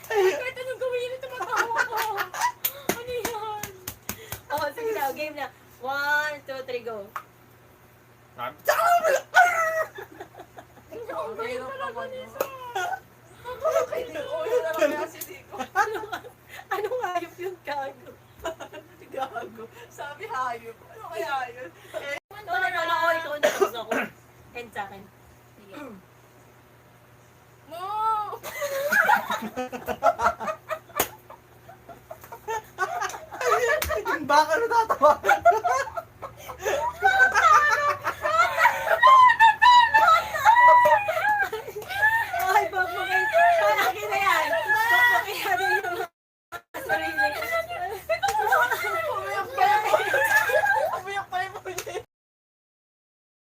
Kahit anong gawin yun, tumatawa ko. Ano yan? Oh, sige na, game na. 1, 2, 3, go. Ang galing talaga ni Sam. Anong hayop yung gago? Gago. Sabi hayop. Ano kaya yun? Eh,